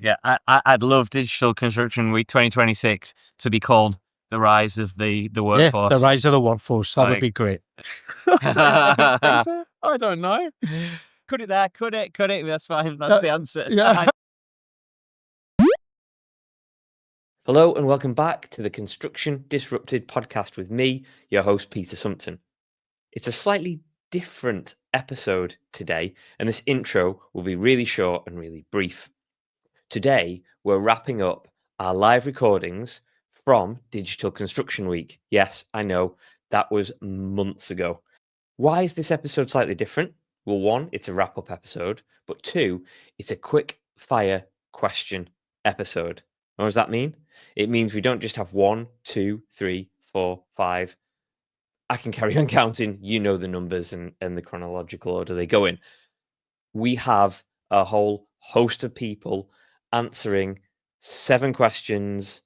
Yeah, I'd love Digital Construction Week 2026 to be called the rise of the workforce. Yeah, the rise of the workforce. That would be great. I don't know. Could it there? Could it? That's fine. That's the answer. Yeah. Hello and welcome back to the Construction Disrupted podcast with me, your host, Peter Sumpton. It's a slightly different episode today, and this intro will be really short and really brief. Today, we're wrapping up our live recordings from Digital Construction Week. Yes, I know, that was months ago. Why is this episode slightly different? Well, one, it's a wrap-up episode, but two, it's a quick fire question episode. What does that mean? It means we don't just have 1, 2, 3, 4, 5. I can carry on counting. You know the numbers and the chronological order they go in. We have a whole host of people answering 7 questions,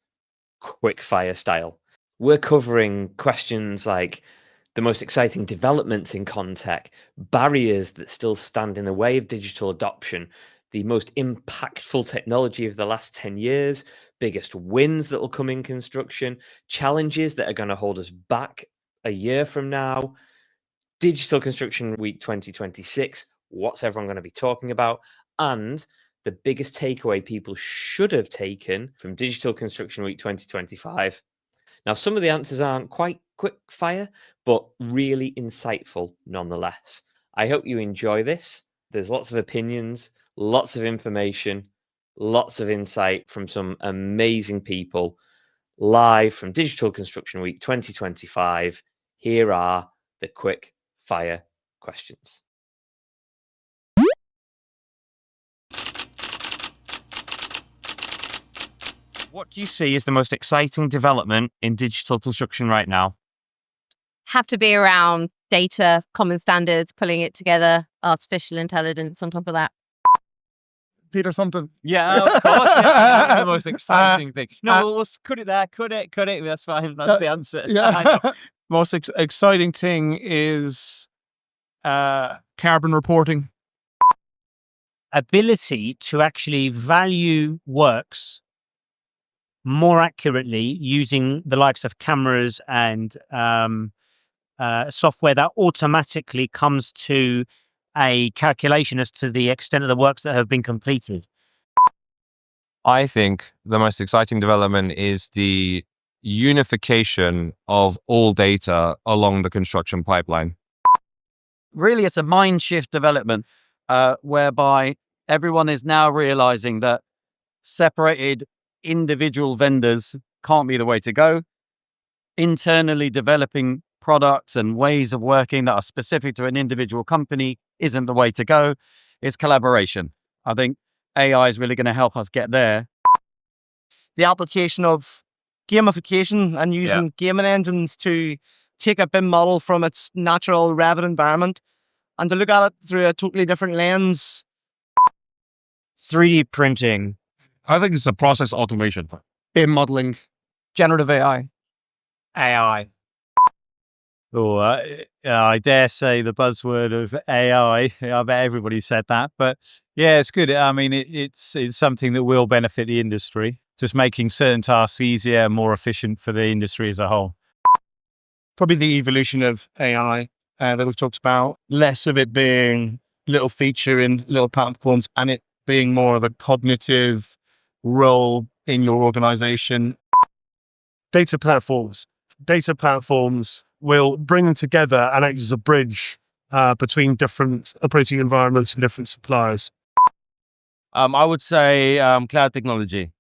quick fire style. We're covering questions like the most exciting developments in ConTech, barriers that still stand in the way of digital adoption, the most impactful technology of the last 10 years, biggest wins that will come in construction, challenges that are going to hold us back a year from now, Digital Construction Week 2026, what's everyone going to be talking about, and the biggest takeaway people should have taken from Digital Construction Week 2025. Now, some of the answers aren't quite quick fire, but really insightful nonetheless. I hope you enjoy this. There's lots of opinions, lots of information, lots of insight from some amazing people live from Digital Construction Week 2025. Here are the quick fire questions. What do you see as the most exciting development in digital construction right now? Have to be around data, common standards, pulling it together, artificial intelligence on top of that. Peter Sumpton. Yeah, of course. That's the most exciting thing. No, could it there? Could it? That's fine. That's the answer. Yeah. Most exciting thing is carbon reporting. Ability to actually value works more accurately using the likes of cameras and software that automatically comes to a calculation as to the extent of the works that have been completed. I think the most exciting development is the unification of all data along the construction pipeline. Really, it's a mind shift development whereby everyone is now realizing that separated individual vendors can't be the way to go. Internally developing products and ways of working that are specific to an individual company isn't the way to go. It's collaboration. I think AI is really going to help us get there. The application of gamification and using gaming engines to take a BIM model from its natural Revit environment and to look at it through a totally different lens. 3D printing. I think it's a process automation. BIM modeling. Generative AI. AI. Oh, I dare say the buzzword of AI. I bet everybody said that, but yeah, it's good. I mean, it's something that will benefit the industry, just making certain tasks easier and more efficient for the industry as a whole. Probably the evolution of AI that we've talked about, less of it being little feature in little platforms and it being more of a cognitive role in your organization. Data platforms will bring them together and act as a bridge between different operating environments and different suppliers. I would say cloud technology.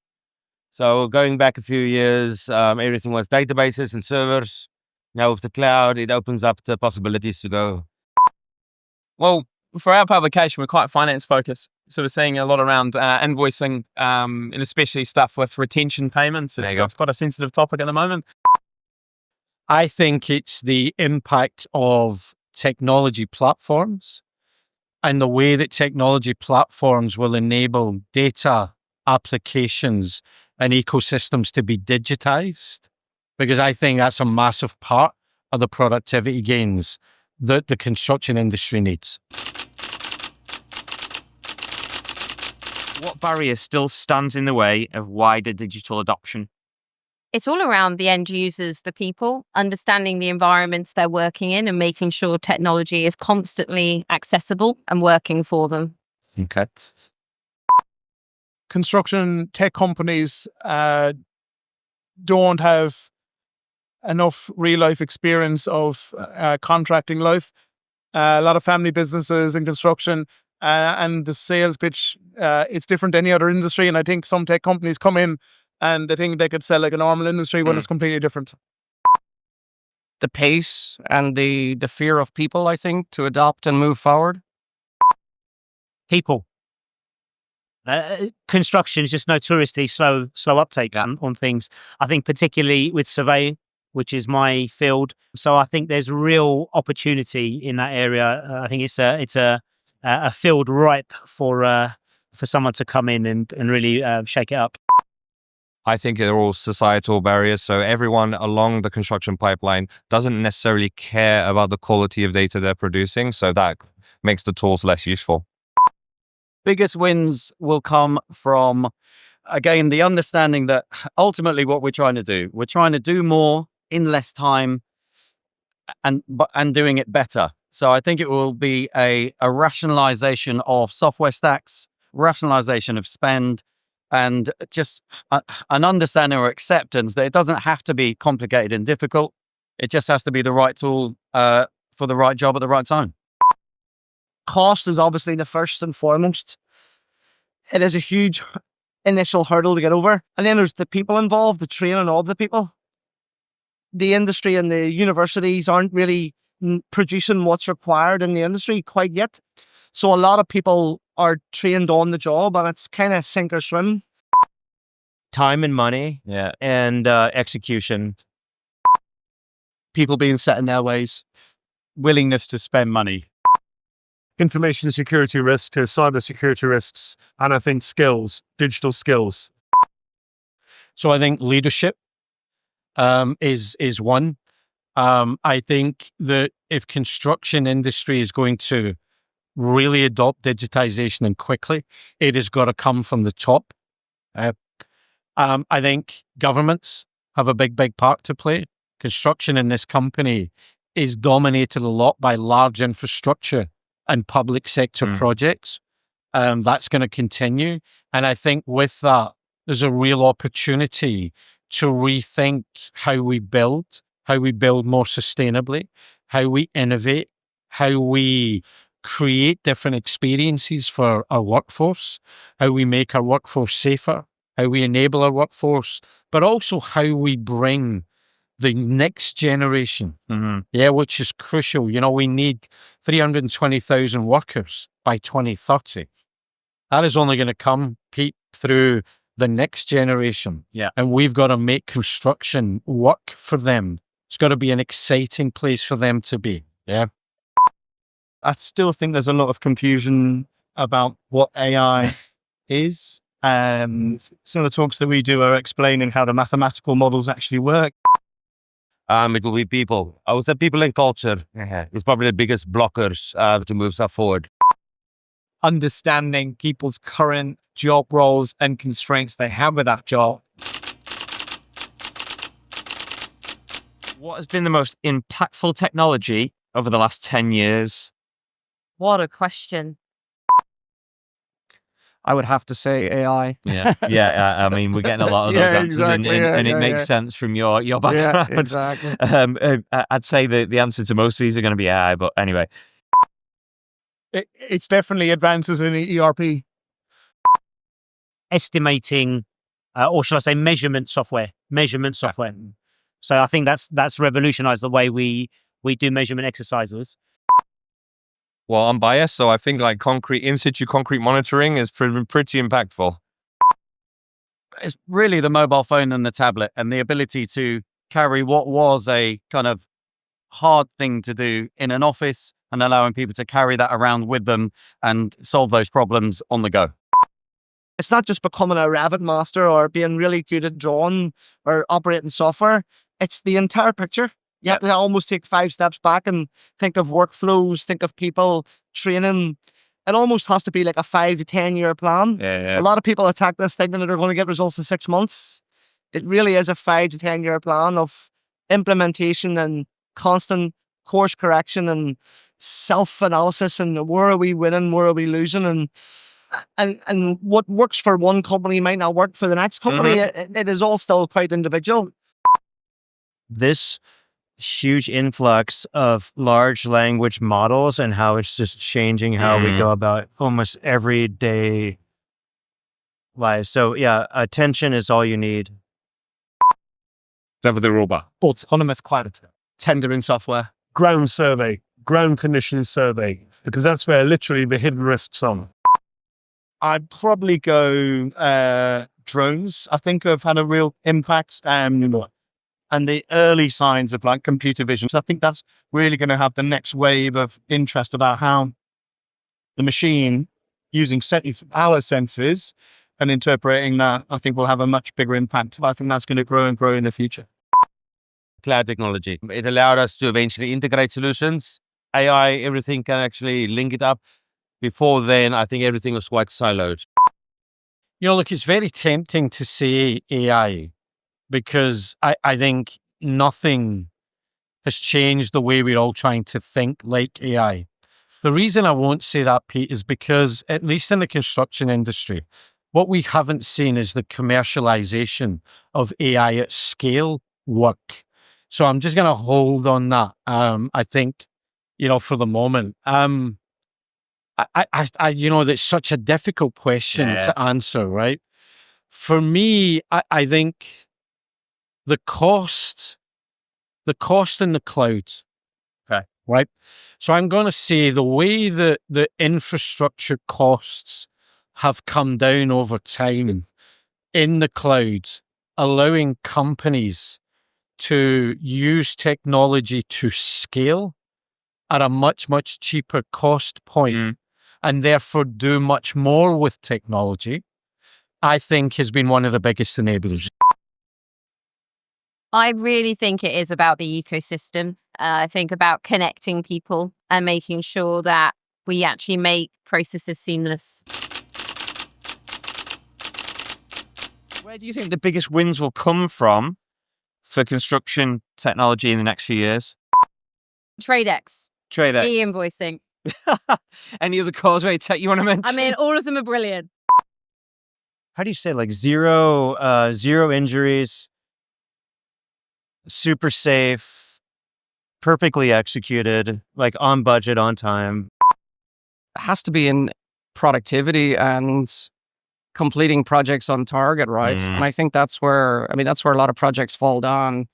So going back a few years, everything was databases and servers. Now with the cloud, it opens up the possibilities to go. Well, for our publication, we're quite finance focused. So we're seeing a lot around invoicing and especially stuff with retention payments. It's quite a sensitive topic at the moment. I think it's the impact of technology platforms and the way that technology platforms will enable data applications and ecosystems to be digitized, because I think that's a massive part of the productivity gains that the construction industry needs. What barrier still stands in the way of wider digital adoption? It's all around the end users, the people, understanding the environments they're working in and making sure technology is constantly accessible and working for them. Okay. Construction tech companies don't have enough real life experience of contracting life. A lot of family businesses in construction and the sales pitch, it's different to any other industry. And I think some tech companies come in and they think they could sell like a normal industry when it's completely different. The pace and the fear of people, I think, to adopt and move forward. People. Construction is just notoriously slow uptake on things. I think particularly with surveying, which is my field. So I think there's real opportunity in that area. I think it's a field ripe for someone to come in and really shake it up. I think they're all societal barriers. So everyone along the construction pipeline doesn't necessarily care about the quality of data they're producing. So that makes the tools less useful. Biggest wins will come from, again, the understanding that ultimately what we're trying to do more in less time and doing it better. So I think it will be a rationalization of software stacks, rationalization of spend, and just an understanding or acceptance that it doesn't have to be complicated and difficult. It just has to be the right tool for the right job at the right time. Cost is obviously the first and foremost. It is a huge initial hurdle to get over. And then there's the people involved, the training of the people. The industry and the universities aren't really producing what's required in the industry quite yet. So a lot of people are trained on the job and it's kind of sink or swim. Time and money and execution. People being set in their ways. Willingness to spend money. Information security risks to cyber security risks. And I think skills, digital skills. So I think leadership is one. I think that if construction industry is going to really adopt digitization and quickly, it has got to come from the top. I think governments have a big part to play. Construction in this company is dominated a lot by large infrastructure and public sector projects. That's going to continue. And I think with that, there's a real opportunity to rethink how we build more sustainably, how we innovate, how we create different experiences for our workforce, how we make our workforce safer, how we enable our workforce, but also how we bring the next generation, which is crucial. You know, we need 320,000 workers by 2030. That is only going to come, Pete, through the next generation. Yeah. And we've got to make construction work for them. It's got to be an exciting place for them to be. Yeah. I still think there's a lot of confusion about what AI is. Some of the talks that we do are explaining how the mathematical models actually work. It will be people. I would say people and culture is probably the biggest blockers to move stuff forward. Understanding people's current job roles and constraints they have with that job. What has been the most impactful technology over the last 10 years? What a question. I would have to say AI. Yeah. I mean, we're getting a lot of those answers, exactly, and it makes sense from your background. Yeah, exactly. I'd say the answer to most of these are going to be AI, but anyway. It's definitely advances in ERP. Estimating, or shall I say measurement software. So I think that's revolutionized the way we do measurement exercises. Well, I'm biased, so I think like in situ concrete monitoring is pretty impactful. It's really the mobile phone and the tablet and the ability to carry what was a kind of hard thing to do in an office and allowing people to carry that around with them and solve those problems on the go. It's not just becoming a Revit master or being really good at drawing or operating software. It's the entire picture. You have to almost take 5 steps back and think of workflows, think of people, training. it almost has to be like a 5 to 10 year plan. Yeah. A lot of people attack this thinking that they're going to get results in 6 months. It really is a 5 to 10 year plan of implementation and constant course correction and self-analysis, and where are we winning, where are we losing, and what works for one company might not work for the next company. It is all still quite individual. This huge influx of large language models and how it's just changing how we go about almost everyday life. So yeah, attention is all you need. Never the robot. Autonomous quality. Tendering software. Ground survey, ground conditions survey, because that's where literally the hidden risks are. I'd probably go drones. I think have had a real impact. And the early signs of like computer vision. So I think that's really going to have the next wave of interest about how the machine using our senses and interpreting that, I think will have a much bigger impact. I think that's going to grow and grow in the future. Cloud technology. It allowed us to eventually integrate solutions. AI, everything can actually link it up. Before then, I think everything was quite siloed. Look, it's very tempting to say AI because I think nothing has changed the way we're all trying to think like AI. The reason I won't say that, Pete, is because at least in the construction industry, what we haven't seen is the commercialization of AI at scale work. So I'm just going to hold on that. I think, for the moment, that's such a difficult question to answer, right? For me, I think the cost in the cloud. Okay. Right. So I'm going to say the way that the infrastructure costs have come down over time in the cloud, allowing companies to use technology to scale at a much, much cheaper cost point and therefore do much more with technology, I think has been one of the biggest enablers. I really think it is about the ecosystem. I think about connecting people and making sure that we actually make processes seamless. Where do you think the biggest wins will come from for construction technology in the next few years? TradeX. TradeX. E-invoicing. Any other causeway tech you want to mention? I mean, all of them are brilliant. How do you say, like zero injuries, super safe, perfectly executed, like on budget, on time? It has to be in productivity and completing projects on target, right? And I think that's where a lot of projects fall down.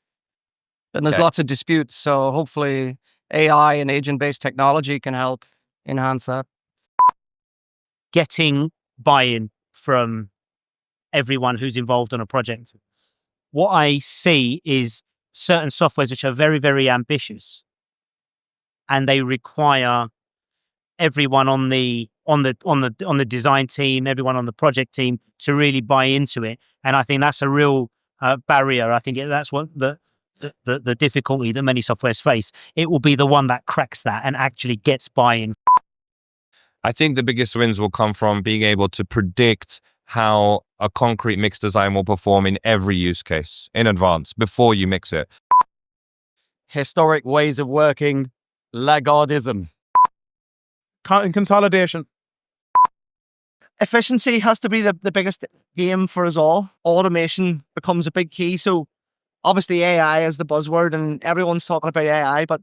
And there's lots of disputes. So hopefully AI and agent-based technology can help enhance that. Getting buy-in from everyone who's involved on a project. What I see is certain softwares which are very, very ambitious, and they require everyone on the design team, everyone on the project team to really buy into it. And I think that's a real barrier. I think that's what the difficulty that many softwares face. It will be the one that cracks that and actually gets buy-in. I think the biggest wins will come from being able to predict how a concrete mix design will perform in every use case in advance before you mix it. Historic ways of working, laggardism. Consolidation. Efficiency has to be the biggest game for us all. Automation becomes a big key. So obviously AI is the buzzword and everyone's talking about AI, but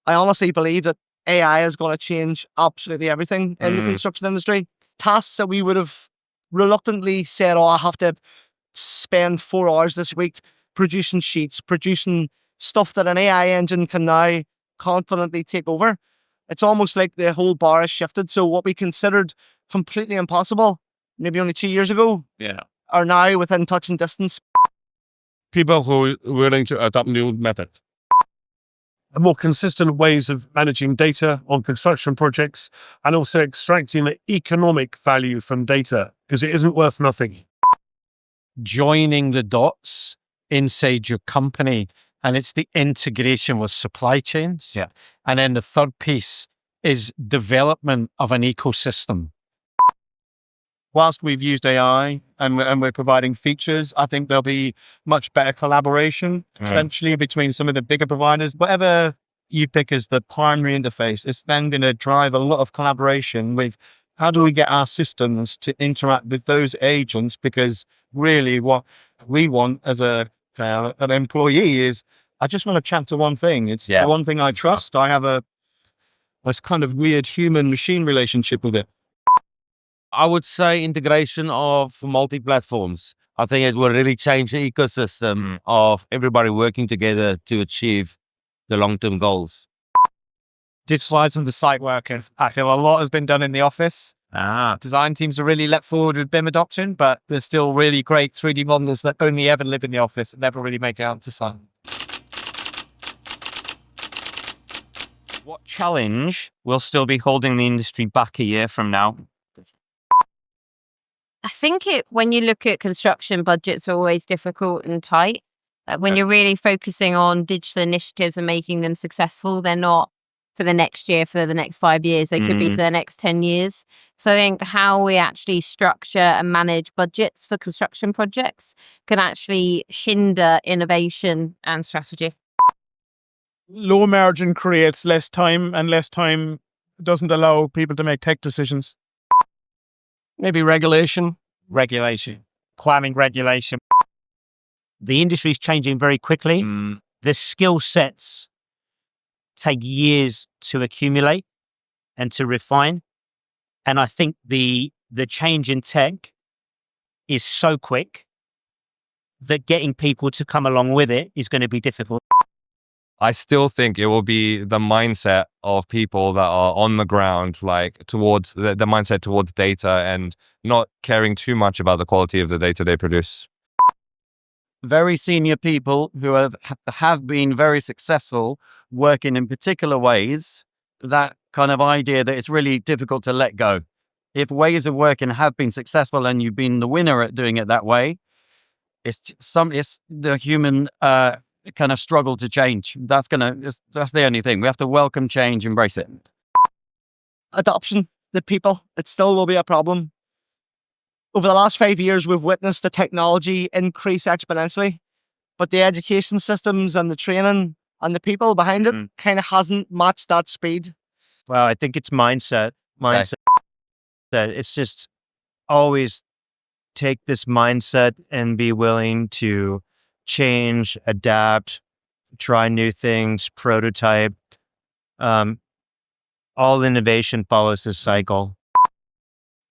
I honestly believe that AI is going to change absolutely everything in the construction industry. Tasks that we would have reluctantly said, I have to spend 4 hours this week producing sheets, producing stuff that an AI engine can now confidently take over. It's almost like the whole bar has shifted. So what we considered completely impossible, maybe only 2 years ago, are now within touch and distance. People who are willing to adopt new methods. More consistent ways of managing data on construction projects and also extracting the economic value from data, because it isn't worth nothing. Joining the dots inside your company, and it's the integration with supply chains. Yeah. And then the third piece is development of an ecosystem. Whilst we've used AI and we're providing features, I think there'll be much better collaboration potentially between some of the bigger providers. Whatever you pick as the primary interface, it's then going to drive a lot of collaboration with how do we get our systems to interact with those agents? Because really what we want as an employee is, I just want to chat to one thing. It's the one thing I trust. I have this kind of weird human-machine relationship with it. I would say integration of multi-platforms. I think it will really change the ecosystem of everybody working together to achieve the long-term goals. Digitalising the site worker. I feel a lot has been done in the office. Design teams are really let forward with BIM adoption, but there's still really great 3D modelers that only ever live in the office and never really make it out to site. What challenge will still be holding the industry back a year from now? I think when you look at construction, budgets are always difficult and tight. When you're really focusing on digital initiatives and making them successful, they're not for the next year, for the next 5 years. They could be for the next 10 years. So I think how we actually structure and manage budgets for construction projects can actually hinder innovation and strategy. Low margin creates less time, and less time doesn't allow people to make tech decisions. Maybe regulation. Planning regulation. The industry is changing very quickly. The skill sets take years to accumulate and to refine. And I think the change in tech is so quick that getting people to come along with it is going to be difficult. I still think it will be the mindset of people that are on the ground, like towards the mindset towards data and not caring too much about the quality of the data they produce. Very senior people who have been very successful working in particular ways, that kind of idea that it's really difficult to let go. If ways of working have been successful and you've been the winner at doing it that way, it's the human kind of struggle to change. That's the only thing. We have to welcome change, embrace it. Adoption, the people, it still will be a problem. Over the last 5 years, we've witnessed the technology increase exponentially, but the education systems and the training and the people behind it kind of hasn't matched that speed. Well, I think it's mindset. That it's just always take this mindset and be willing to change, adapt, try new things, prototype. All innovation follows this cycle.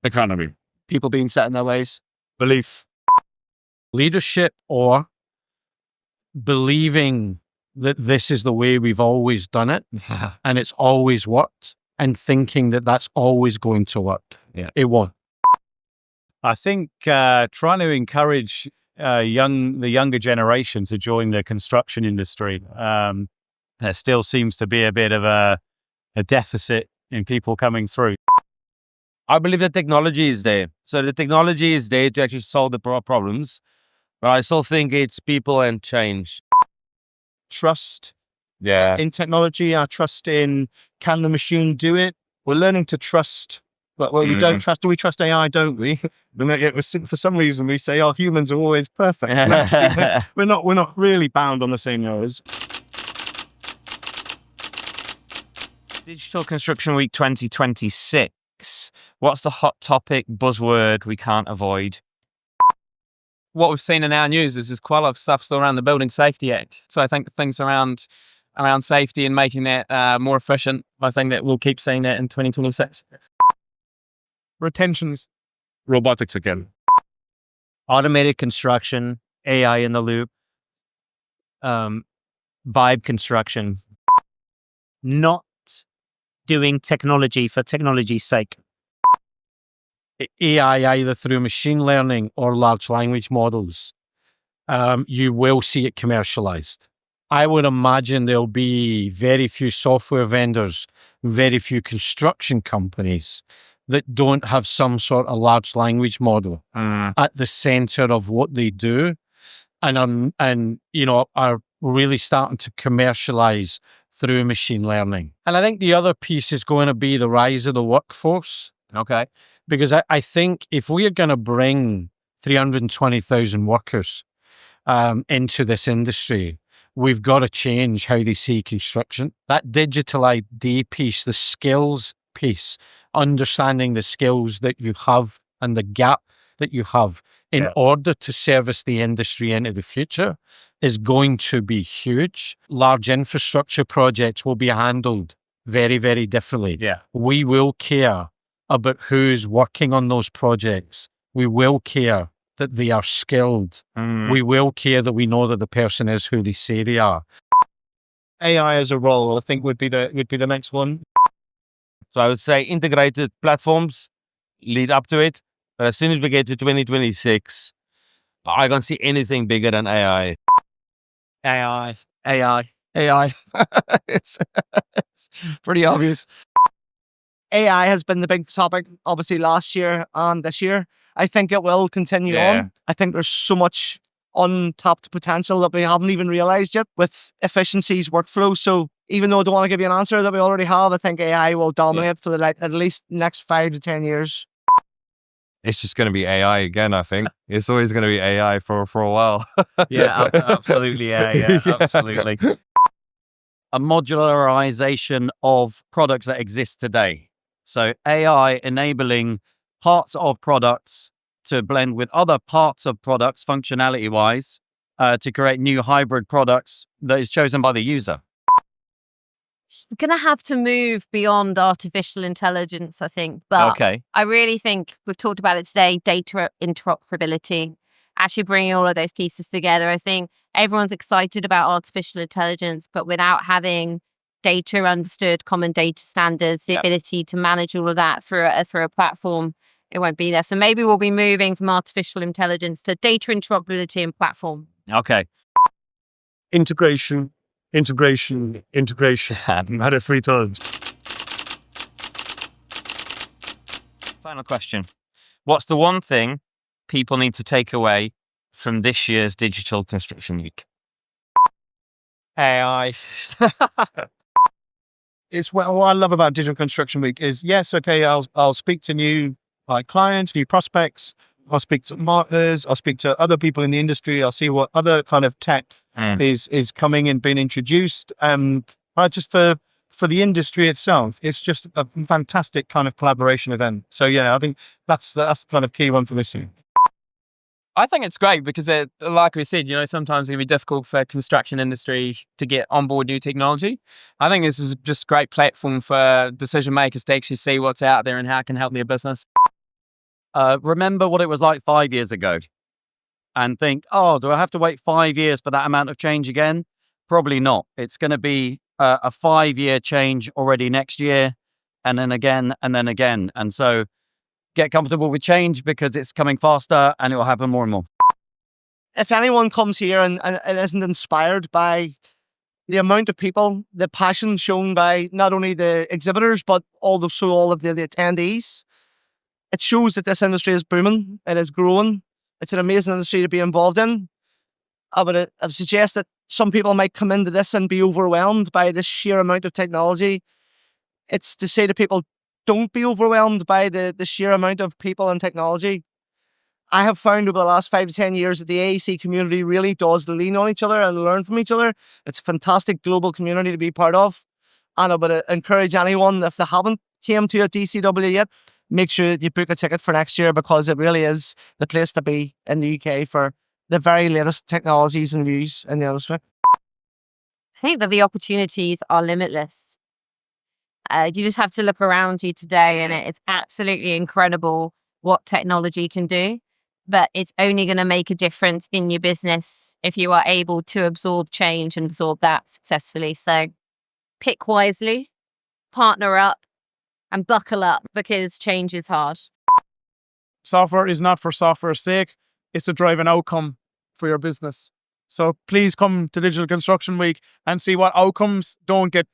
Economy. People being set in their ways. Belief. Leadership, or believing that this is the way we've always done it and it's always worked, and thinking that that's always going to work. It won't. I think trying to encourage the younger generation to join the construction industry. There still seems to be a bit of a deficit in people coming through. I believe the technology is there. So the technology is there to actually solve the problems. But I still think it's people and change. Trust in technology. I trust in, can the machine do it? We're learning to trust. But we don't trust. Do we trust AI? Don't we? For some reason, we say, humans are always perfect. Actually, we're not really bound on the same rows. Digital Construction Week 2026. What's the hot topic buzzword we can't avoid? What we've seen in our news is quite a lot of stuff still around the Building Safety Act. So I think the things around safety and making that more efficient, I think that we'll keep seeing that in 2026. Retentions. Robotics again. Automated construction, AI in the loop, vibe construction. Not doing technology for technology's sake. AI, either through machine learning or large language models, you will see it commercialized. I would imagine there'll be very few software vendors, very few construction companies that don't have some sort of large language model at the center of what they do, and are really starting to commercialize through machine learning. And I think the other piece is going to be the rise of the workforce. Okay. Because I think if we are going to bring 320,000 workers into this industry, we've got to change how they see construction. That digital ID piece, the skills piece, understanding the skills that you have and the gap that you have in order to service the industry into the future is going to be huge. Large infrastructure projects will be handled very, very differently. Yeah. We will care about who's working on those projects. We will care that they are skilled. We will care that we know that the person is who they say they are. AI as a role, I think, would be the next one. So I would say integrated platforms lead up to it. But as soon as we get to 2026, I can't see anything bigger than AI. AI. AI. AI. It's pretty obvious. AI has been the big topic, obviously, last year and this year. I think it will continue on. I think there's so much untapped potential that we haven't even realized yet with efficiencies, workflow. So even though I don't want to give you an answer that we already have, I think AI will dominate for at least next 5 to 10 years. It's just going to be AI again, I think. It's always going to be AI for a while. Absolutely. Yeah, absolutely. A modularization of products that exist today. So AI enabling parts of products to blend with other parts of products functionality-wise to create new hybrid products that is chosen by the user. We're going to have to move beyond artificial intelligence, I think. But I really think we've talked about it today, data interoperability, actually bringing all of those pieces together. I think everyone's excited about artificial intelligence, but without having data understood, common data standards, the ability to manage all of that through a platform, it won't be there. So maybe we'll be moving from artificial intelligence to data interoperability and platform. Okay. Integration. I've had it 3 times. Final question. What's the one thing people need to take away from this year's Digital Construction Week? AI. It's what I love about Digital Construction Week is, yes, okay, I'll speak to new clients, new prospects. I'll speak to partners. I'll speak to other people in the industry. I'll see what other kind of tech is coming and being introduced. Just for the industry itself, it's just a fantastic kind of collaboration event. So yeah, I think that's the kind of key one for this year. I think it's great because like we said, sometimes it can be difficult for construction industry to get on board new technology. I think this is just a great platform for decision makers to actually see what's out there and how it can help their business. Remember what it was like 5 years ago and think, oh, do I have to wait 5 years for that amount of change again? Probably not. It's going to be a 5-year change already next year, and then again, and then again. And so get comfortable with change because it's coming faster and it will happen more and more. If anyone comes here and isn't inspired by the amount of people, the passion shown by not only the exhibitors, but also all of the attendees, it shows that this industry is booming. It is growing. It's an amazing industry to be involved in. I would suggest that some people might come into this and be overwhelmed by the sheer amount of technology. It's to say to people, don't be overwhelmed by the sheer amount of people and technology. I have found over the last 5 to 10 years that the AEC community really does lean on each other and learn from each other. It's a fantastic global community to be part of. And I would encourage anyone, if they haven't came to a DCW yet, make sure that you book a ticket for next year because it really is the place to be in the UK for the very latest technologies and news in the industry. I think that the opportunities are limitless. You just have to look around you today and it's absolutely incredible what technology can do. But it's only going to make a difference in your business if you are able to absorb change and absorb that successfully. So pick wisely, partner up, and buckle up because change is hard. Software is not for software's sake. It's to drive an outcome for your business. So please come to Digital Construction Week and see what outcomes. Don't get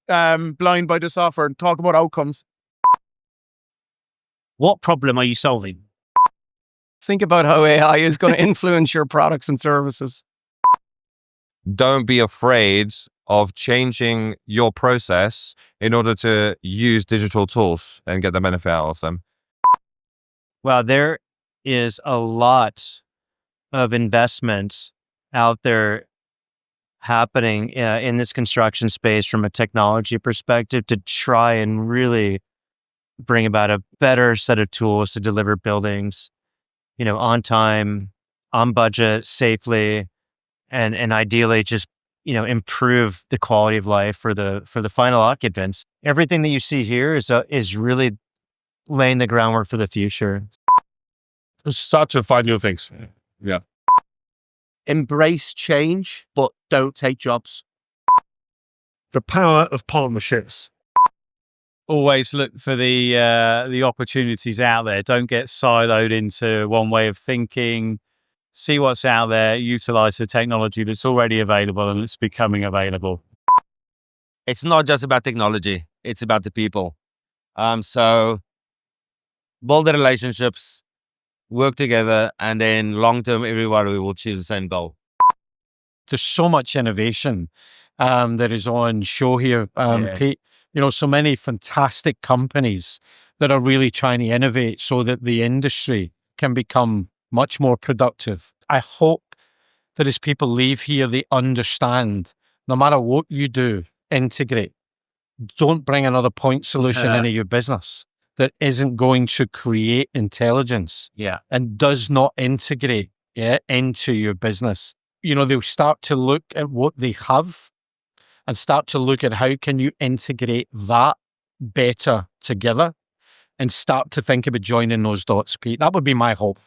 blind by the software and talk about outcomes. What problem are you solving? Think about how AI is going to influence your products and services. Don't be afraid of changing your process in order to use digital tools and get the benefit out of them? Well, there is a lot of investment out there happening in this construction space from a technology perspective to try and really bring about a better set of tools to deliver buildings, on time, on budget, safely, and ideally just, improve the quality of life for the final occupants. Everything that you see here is really laying the groundwork for the future. Start to find new things. Yeah. Embrace change, but don't take jobs. The power of partnerships. Always look for the opportunities out there. Don't get siloed into one way of thinking. See what's out there. Utilize the technology that's already available and it's becoming available. It's not just about technology; it's about the people. So build the relationships, work together, and then long term, everybody will achieve the same goal. There's so much innovation that is on show here, Pete. So many fantastic companies that are really trying to innovate so that the industry can become much more productive. I hope that as people leave here, they understand no matter what you do, integrate. Don't bring another point solution into your business that isn't going to create intelligence and does not integrate into your business. They'll start to look at what they have and start to look at how can you integrate that better together and start to think about joining those dots, Pete. That would be my hope.